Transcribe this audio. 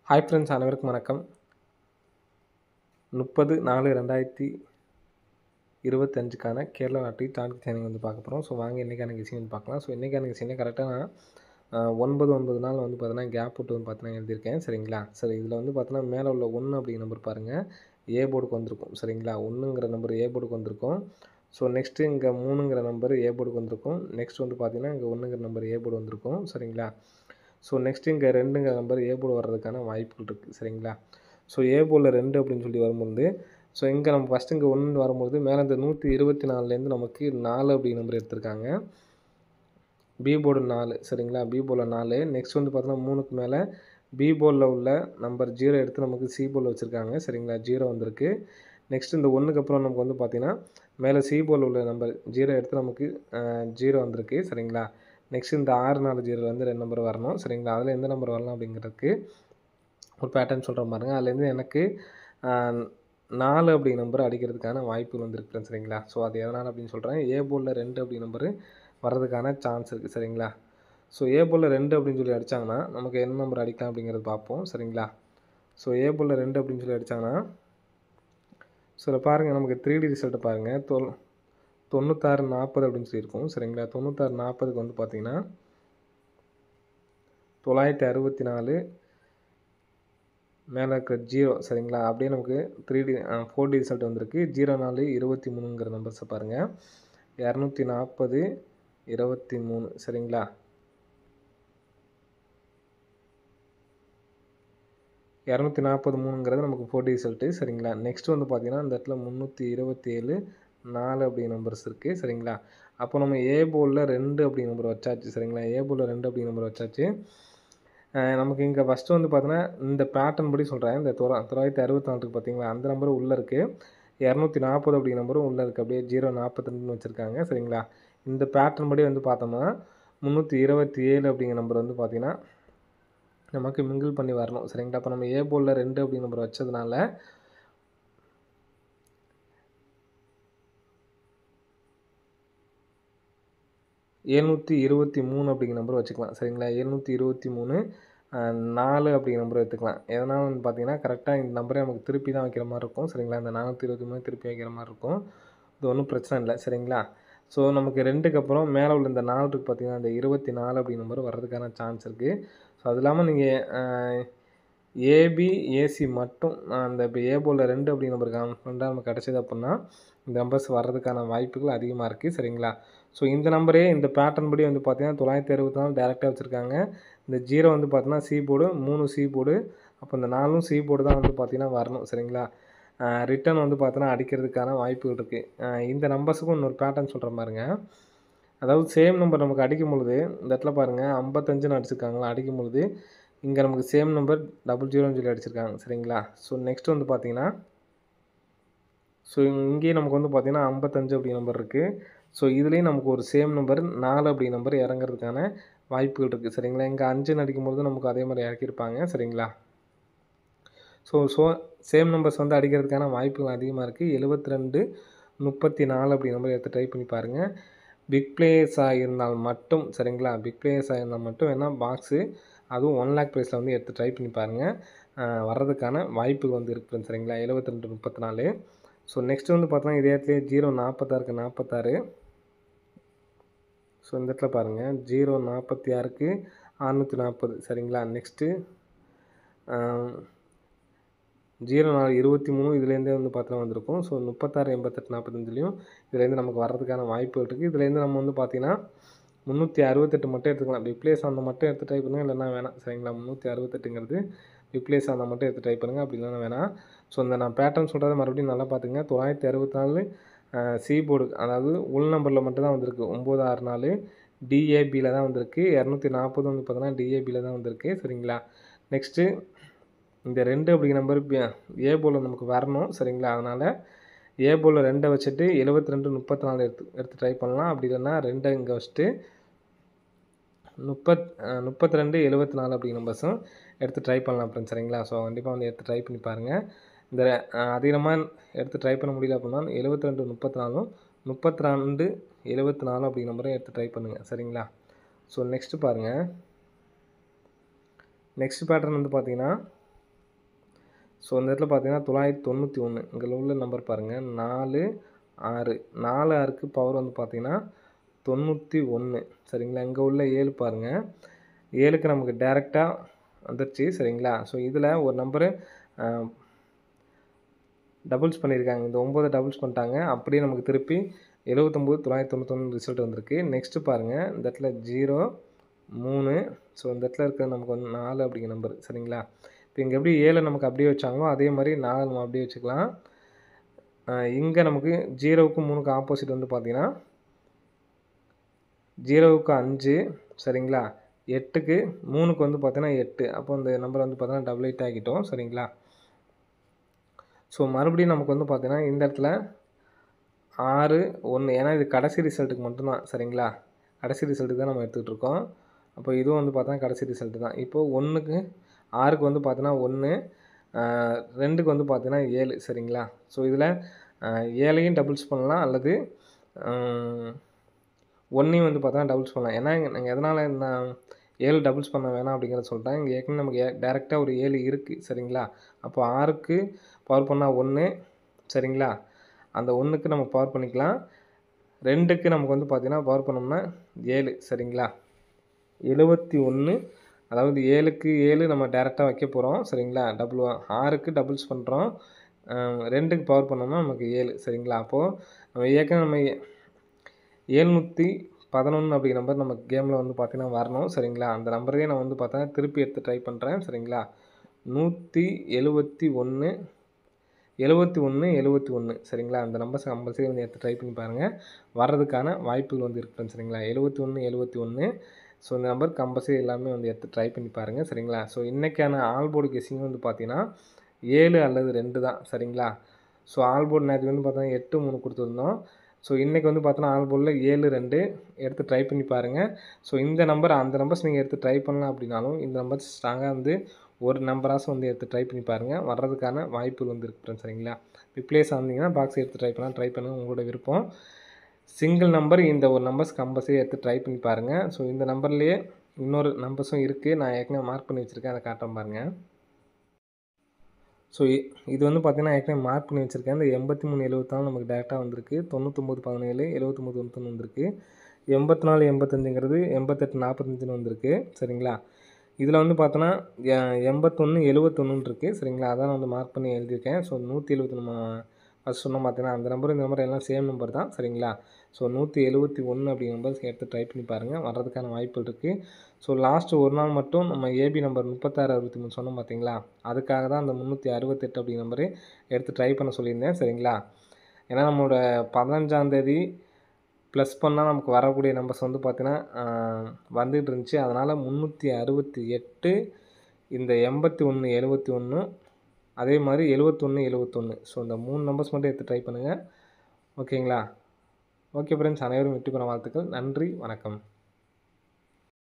Hi friends, அனைவருக்கும் வணக்கம். 30/4/2025க்கான Kerala lottery target சேனிங் பார்க்க போகிறோம். ஸோ வாங்க இன்றைக்கான விஷயம் பார்க்கலாம். ஸோ இன்றைக்கான விஷயம் கரெக்டாக நான் 9 நாள் பார்த்தீங்கன்னா கேப் விட்டு பார்த்தீங்கன்னா எழுதியிருக்கேன். சரிங்களா? சரி, இதில் பார்த்தீங்கன்னா மேலே உள்ள 1 அப்படிங்கிற நம்பர் பாருங்கள், ஏ போர்டுக்கு வந்திருக்கும். சரிங்களா? 1ங்கிற நம்பர் ஏ போர்டுக்கு வந்திருக்கும். ஸோ நெக்ஸ்ட்டு இங்கே 3ங்கிற நம்பர் ஏ போர்டுக்கு வந்திருக்கும். நெக்ஸ்ட் பார்த்தீங்கன்னா இங்கே 1ங்கிற நம்பர் ஏ போர்டு வந்திருக்கும். சரிங்களா? ஸோ நெக்ஸ்ட்டு இங்கே 2ங்கிற நம்பர் ஏ போர்டு வர்றதுக்கான வாய்ப்புகள் இருக்குது. சரிங்களா? ஸோ ஏ போர்டில் 2 அப்படின்னு சொல்லி வரும்போது, ஸோ இங்கே நம்ம ஃபஸ்ட்டு இங்கே 1 வரும்போது மேலே இந்த 124லேருந்து நமக்கு 4 அப்படிங்கிற நம்பர் எடுத்திருக்காங்க. B board 4. சரிங்களா? பி போர்டில் 4. நெக்ஸ்ட் பார்த்தீங்கன்னா 3க்கு மேலே பி போர்டில் உள்ள நம்பர் 0 எடுத்து நமக்கு சி போர்டில் வச்சுருக்காங்க. சரிங்களா? 0 வந்திருக்கு. நெக்ஸ்ட் இந்த 1க்கு அப்புறம் நமக்கு பார்த்தீங்கன்னா மேலே சி போர்டில் உள்ள நம்பர் 0 எடுத்து நமக்கு 0 வந்திருக்கு. சரிங்களா? நெக்ஸ்ட் இந்த 6 4 0 2 நம்பர் வரணும். சரிங்களா? அதில் எந்த நம்பர் வரலாம் அப்படிங்கிறதுக்கு ஒரு பேட்டர்ன் சொல்கிற பாருங்க. அதுலேருந்து எனக்கு 4 அப்படிங்கிற நம்பர் அடிக்கிறதுக்கான வாய்ப்புகள் வந்துருக்கு. சரிங்களா? ஸோ அது எதனால் அப்படின்னு சொல்கிறேன். ஏ போர்டில் 2 அப்படிங்கிற நம்பர் வர்றதுக்கான சான்ஸ் இருக்குது. சரிங்களா? ஸோ ஏ போர்டில் 2 அப்படின்னு சொல்லி அடித்தாங்கன்னா நமக்கு என்ன நம்பர் அடிக்கலாம் அப்படிங்கிறது பார்ப்போம். சரிங்களா? ஸோ ஏ போர்டில் 2 அப்படின்னு சொல்லி அடித்தாங்கன்னா, ஸோ பாருங்கள், நமக்கு 3D ரிசல்ட்டை பாருங்கள். 9640 அப்படின்னு சொல்லியிருக்கோம். சரிங்களா? 9640க்கு பார்த்தீங்கன்னா 964 மேலே இருக்கிற 0. சரிங்களா? அப்படியே நமக்கு 4D ரிசல்ட் வந்திருக்கு. 0423ங்கிற நம்பர்ஸை பாருங்கள். 240 23. சரிங்களா? 243ங்கிறது நமக்கு 4D ரிசல்ட்டு. சரிங்களா? நெக்ஸ்ட் பார்த்தீங்கன்னா இந்த இடத்துல 327 4 அப்படிங்கிற நம்பர்ஸ் இருக்குது. சரிங்களா? அப்போ நம்ம ஏ போர்டில் 2 அப்படிங்கிற நம்பர் வச்சாச்சு. சரிங்களா? ஏ போர்டில் 2 அப்படிங்கிற நம்பர் வச்சாச்சு. நமக்கு இங்கே ஃபஸ்ட்டு பார்த்தீங்கன்னா இந்த பேட்டர்ன் படி சொல்கிறேன். இந்த 964 பார்த்தீங்களா, அந்த நம்பரும் உள்ளே இருக்குது. 240 அப்படிங்கிற நம்பரும் உள்ளே இருக்குது. அப்படியே 042ன்னு வச்சுருக்காங்க. சரிங்களா? இந்த பேட்டர்ன் படி பார்த்தோம்னா 327 அப்படிங்கிற நம்பர் பார்த்தீங்கன்னா நமக்கு மிங்கிள் பண்ணி வரணும். சரிங்களா? அப்போ நம்ம ஏ போர்டில் 2 அப்படிங்கிற நம்பர் வச்சதுனால 723 அப்படிங்கிற நம்பர் வச்சுக்கலாம். சரிங்களா? 723 4 அப்படிங்கிற நம்பர் எடுத்துக்கலாம். எதனால்னு பார்த்தீங்கன்னா கரெக்டாக இந்த நம்பரே நமக்கு திருப்பி தான் வைக்கிற மாதிரி இருக்கும். சரிங்களா? இந்த 423 திருப்பி வைக்கிற மாதிரி இருக்கும். இது ஒன்றும் பிரச்சனை இல்லை. சரிங்களா? ஸோ நமக்கு 2க்கு அப்புறம் மேலே உள்ள இந்த 4 இருக்குது பார்த்தீங்கன்னா, இந்த 24 அப்படிங்கிற நம்பர் வர்றதுக்கான சான்ஸ் இருக்குது. ஸோ அது இல்லாமல் நீங்கள் ஏபி ஏசி மட்டும் அந்த இப்போ ஏ போர்டில் 2 அப்படிங்கிற நம்பர் கான்ஃபிடண்ட்டாக நமக்கு கிடச்சிது அப்படின்னா இந்த நம்பர்ஸ் வர்றதுக்கான வாய்ப்புகள் அதிகமாக இருக்குது. சரிங்களா? ஸோ இந்த நம்பரே இந்த பேட்டர்ன் படி பார்த்தீங்கன்னா 964 டேரெக்டாக வச்சுருக்காங்க. இந்த 0 பார்த்தீங்கன்னா சி போர்டு, 3 சி போர்டு, அப்போ இந்த 4ம் சி போர்டு தான் பார்த்தீங்கன்னா வரணும். சரிங்களா? ரிட்டன் பார்த்தீங்கன்னா அடிக்கிறதுக்கான வாய்ப்புகள் இருக்குது. இந்த நம்பர்ஸுக்கும் இன்னொரு பேட்டர்ன் சொல்கிற பாருங்க. அதாவது சேம் நம்பர் நமக்கு அடிக்கும் பொழுது இந்த இடத்துல பாருங்கள் 55ன்னு அடிச்சிருக்காங்களா, அடிக்கும் பொழுது இங்கே நமக்கு சேம் நம்பர் 00ன்னு சொல்லி அடிச்சிருக்காங்க. சரிங்களா? ஸோ நெக்ஸ்ட் பார்த்தீங்கன்னா, ஸோ இங்கேயும் நமக்கு பார்த்தீங்கன்னா 55 அப்படிங்கிற நம்பர் இருக்குது. ஸோ இதுலேயும் நமக்கு ஒரு சேம் நம்பர் 4 அப்படிங்கிற நம்பர் இறங்குறதுக்கான வாய்ப்புகள் இருக்குது. சரிங்களா? இங்கே 5ன்னு அடிக்கும்பொழுது நமக்கு அதே மாதிரி இறக்கியிருப்பாங்க. சரிங்களா? ஸோ சேம் நம்பர்ஸ் அடிக்கிறதுக்கான வாய்ப்புகள் அதிகமாக இருக்குது. 72 34 அப்படிங்கிற நம்பர் எடுத்து ட்ரை பண்ணி பாருங்கள். பிக் பிளேயர்ஸாக இருந்தால் மட்டும், சரிங்களா, பிக் பிளேயர்ஸாக இருந்தால் மட்டும் வேணால் பாக்ஸு அதுவும் 1 லேக் ப்ரைஸில் எடுத்து ட்ரை பண்ணி பாருங்கள். வர்றதுக்கான வாய்ப்புகள் இருக்குது. சரிங்களா? 72 34. ஸோ நெக்ஸ்ட் பார்த்தோன்னா இதே இடத்துலேயே 046க்கு 46. ஸோ இந்த இடத்துல பாருங்கள் 046க்கு 640. சரிங்களா? நெக்ஸ்ட்டு 0423 இதுலேருந்தே பார்த்தீங்கன்னா வந்திருக்கும். ஸோ 36 88 45லையும் இதுலேருந்து நமக்கு வர்றதுக்கான வாய்ப்புகள் இருக்குது. இதுலேருந்து நம்ம பார்த்தீங்கன்னா 368 மட்டும் எடுத்துக்கலாம். ரிப்ளேஸ் அந்த மட்டும் எடுத்து ட்ரை பண்ணுங்கள், இல்லைனா வேணாம். சரிங்களா? 368ங்கிறது ரிப்ளேஸ் அந்த மட்டும் எடுத்து ட்ரை பண்ணுங்கள், அப்படி இல்லைனா வேணாம். ஸோ இந்த நான் பேட்டர்ன் சொல்கிறத மறுபடியும் நல்லா பார்த்துங்க. 964 சி போர்டு, அதாவது உள் நம்பரில் மட்டும் தான் வந்திருக்கு. 964 டிஏபியில் தான் வந்திருக்கு. 240 பார்த்தீங்கன்னா டிஏபியில் தான் வந்திருக்கு. சரிங்களா? நெக்ஸ்ட்டு இந்த 2 அப்படிங்கிற நம்பர் ஏ போர்டில் நமக்கு வரணும். சரிங்களா? அதனால் ஏ போர்டில் 2 வச்சுட்டு 72 34 எடுத்து ட்ரை பண்ணலாம். அப்படி இல்லைன்னா 2 இங்கே வச்சுட்டு 32 74 அப்படிங்கிற நம்பர்ஸும் எடுத்து ட்ரை பண்ணலாம் ஃப்ரெண்ட்ஸ். சரிங்களா? ஸோ கண்டிப்பாக எடுத்து ட்ரை பண்ணி பாருங்கள். இந்த அதிகமாக எடுத்து ட்ரை பண்ண முடியல அப்படின்னா 72 34 32 74 அப்படிங்கிற நம்பரையும் எடுத்து ட்ரை பண்ணுங்கள். சரிங்களா? ஸோ நெக்ஸ்ட்டு பாருங்கள். நெக்ஸ்ட் பேட்டர்ன் பார்த்தீங்கன்னா ஸோ இந்த இடத்துல பார்த்தீங்கன்னா 991 இங்கே உள்ள நம்பர் பாருங்கள் 4 6 4 6க்கு பவர் வந்து பார்த்தீங்கன்னா 91 சரிங்களா. இங்கே உள்ள 7 பாருங்கள் 7க்கு நமக்கு டேரெக்டாக வந்துருச்சு சரிங்களா. ஸோ இதில் ஒரு நம்பரு டபுள்ஸ் பண்ணியிருக்காங்க. இந்த 9 டபுள்ஸ் பண்ணிட்டாங்க. அப்படியே நமக்கு திருப்பி 79,991 ரிசல்ட் வந்திருக்கு. நெக்ஸ்ட்டு பாருங்கள் இந்த இடத்துல 0 3 ஸோ இந்த இடத்துல இருக்கிற நமக்கு வந்து 4 அப்படிங்கிற நம்பர் சரிங்களா. இப்போ இங்கே எப்படி 7 நமக்கு அப்படியே வச்சாங்களோ அதே மாதிரி 4 நம்ம அப்படியே வச்சுக்கலாம். இங்கே நமக்கு 0க்கு 3க்கு ஆப்போசிட் வந்து பார்த்தீங்கன்னா 0க்கு 5 சரிங்களா. 8க்கு 3க்கு வந்து பார்த்தீங்கன்னா 8 அப்போ இந்த நம்பர் வந்து பார்த்தீங்கன்னா டபுள் 8 ஆக்கிட்டோம் சரிங்களா. ஸோ மறுபடியும் நமக்கு வந்து பார்த்தீங்கன்னா இந்த இடத்துல 6 1 ஏன்னா இது கடைசி ரிசல்ட்டுக்கு மட்டும்தான் சரிங்களா. கடைசி ரிசல்ட்டுக்கு தான் நம்ம எடுத்துகிட்டு இருக்கோம். அப்போ இதுவும் வந்து பார்த்தா கடைசி ரிசல்ட்டு தான். இப்போது 1க்கு 6க்கு வந்து பார்த்தீங்கன்னா 1 2க்கு வந்து பார்த்தீங்கன்னா 7 சரிங்களா. ஸோ இதில் 7ஐயும் டபுள்ஸ் பண்ணலாம் அல்லது 1ஐயும் வந்து பார்த்தீங்கன்னா டபுள்ஸ் பண்ணலாம். ஏன்னா நாங்கள் எதனால் நான் 7 டபுள்ஸ் பண்ண வேணாம் அப்படிங்கிறத சொல்லிட்டேன். இங்கே ஏற்கனவே நமக்கு டேரெக்டாக ஒரு 7 இருக்குது சரிங்களா. அப்போ 6க்கு பவர் பண்ணால் 1 சரிங்களா. அந்த 1க்கு நம்ம பவர் பண்ணிக்கலாம். 2க்கு நமக்கு வந்து பார்த்தீங்கன்னா பவர் பண்ணோம்னா 7 சரிங்களா. 71 அதாவது 7க்கு 7 நம்ம டேரெக்டாக வைக்க போகிறோம் சரிங்களா. 6க்கு டபுள்ஸ் பண்ணுறோம். 2க்கு பவர் பண்ணோம்னா நமக்கு 7 சரிங்களா. அப்போது நம்ம ஏற்கனவே நம்ம 711 அப்படிங்கிற நம்பர் நமக்கு கேமில் வந்து பார்த்தீங்கன்னா வரணும் சரிங்களா. அந்த நம்பரையே நான் வந்து பார்த்தீங்கன்னா திருப்பி எடுத்து ட்ரை பண்ணுறேன் சரிங்களா. 171 71 71 சரிங்களா. அந்த நம்பர்ஸ் கம்பல்சரி வந்து எடுத்து ட்ரை பண்ணி பாருங்கள். வர்றதுக்கான வாய்ப்புகள் வந்து இருக்குது சரிங்களா. 71 71 ஸோ இந்த நம்பர் கம்பல்சரி எல்லாமே வந்து எடுத்து ட்ரை பண்ணி பாருங்கள் சரிங்களா. ஸோ இன்றைக்கான ஆல் போர்டு கெஸ்ஸிங் வந்து பார்த்தீங்கன்னா 7 அல்லது 2 தான் சரிங்களா. ஸோ ஆல் போர்டு நேற்று வந்து பார்த்தீங்கன்னா 8 3 கொடுத்துருந்தோம். ஸோ இன்றைக்கி வந்து பார்த்தோன்னா ஆல் போர்டில் 7 2 எடுத்து ட்ரை பண்ணி பாருங்கள். ஸோ இந்த நம்பர் அந்த நம்பர்ஸ் நீங்கள் எடுத்து ட்ரை பண்ணலாம் அப்படின்னாலும் இந்த நம்பர்ஸ் ஸ்ட்ராங்காக வந்து ஒரு நம்பராச்சும் வந்து எடுத்து ட்ரை பண்ணி பாருங்கள். வர்றதுக்கான வாய்ப்புகள் வந்து இருக்குது சரிங்களா. ரிப்ளேஸ் ஆனீங்கன்னா பாக்ஸ் எடுத்து ட்ரை பண்ணுங்கள் உங்களோட விருப்பம். சிங்கிள் நம்பர் இந்த ஒரு நம்பர்ஸ் கம்பல்சரி எடுத்து ட்ரை பண்ணி பாருங்கள். ஸோ இந்த நம்பர்லேயே இன்னொரு நம்பர்ஸும் இருக்குது. நான் ஏற்கனவே மார்க் பண்ணி வச்சுருக்கேன். அதை காட்டுறேன் பாருங்கள். ஸோ இது வந்து பார்த்தீங்கன்னா ஏற்கனவே மார்க் பண்ணி வச்சுருக்கேன். இந்த 83 74 நமக்கு டேரெக்டாக வந்திருக்கு. 99 17 79 91 வந்திருக்கு. 84 85ங்கிறது 88 45ன்னு வந்திருக்கு சரிங்களா. இதில் வந்து பார்த்தோன்னா 81 71 இருக்குது சரிங்களா. அதான் நான் வந்து மார்க் பண்ணி எழுதியிருக்கேன். ஸோ 171 நம்ம ஃபஸ்ட் சொன்னோம் பார்த்தீங்கன்னா அந்த நம்பர் இந்த நம்பர் எல்லாம் சேம் நம்பர் தான் சரிங்களா. ஸோ 171 அப்படிங்கிற நம்பர்ஸ் எடுத்து ட்ரை பண்ணி பாருங்கள். வர்றதுக்கான வாய்ப்புகள் இருக்குது. ஸோ லாஸ்ட்டு ஒரு நாள் மட்டும் நம்ம ஏபி நம்பர் 36 63 சொன்னோம் பார்த்தீங்களா. அதுக்காக தான் அந்த 368 அப்படிங்கிற நம்பரு எடுத்து ட்ரை பண்ண சொல்லியிருந்தேன் சரிங்களா. ஏன்னா நம்மளோட 15ஆம் தேதி ப்ளஸ் பண்ணால் நமக்கு வரக்கூடிய நம்பர்ஸ் வந்து பார்த்தீங்கன்னா வந்துகிட்டு இருந்துச்சு. அதனால் 368 இந்த 81 71 அதே மாதிரி 71 71 ஸோ இந்த 3 நம்பர்ஸ் மட்டும் எடுத்து ட்ரை பண்ணுங்கள் ஓகேங்களா. ஓகே ஃப்ரெண்ட்ஸ், அனைவரும் வெற்றி பெற வாழ்த்துக்கள். நன்றி, வணக்கம்.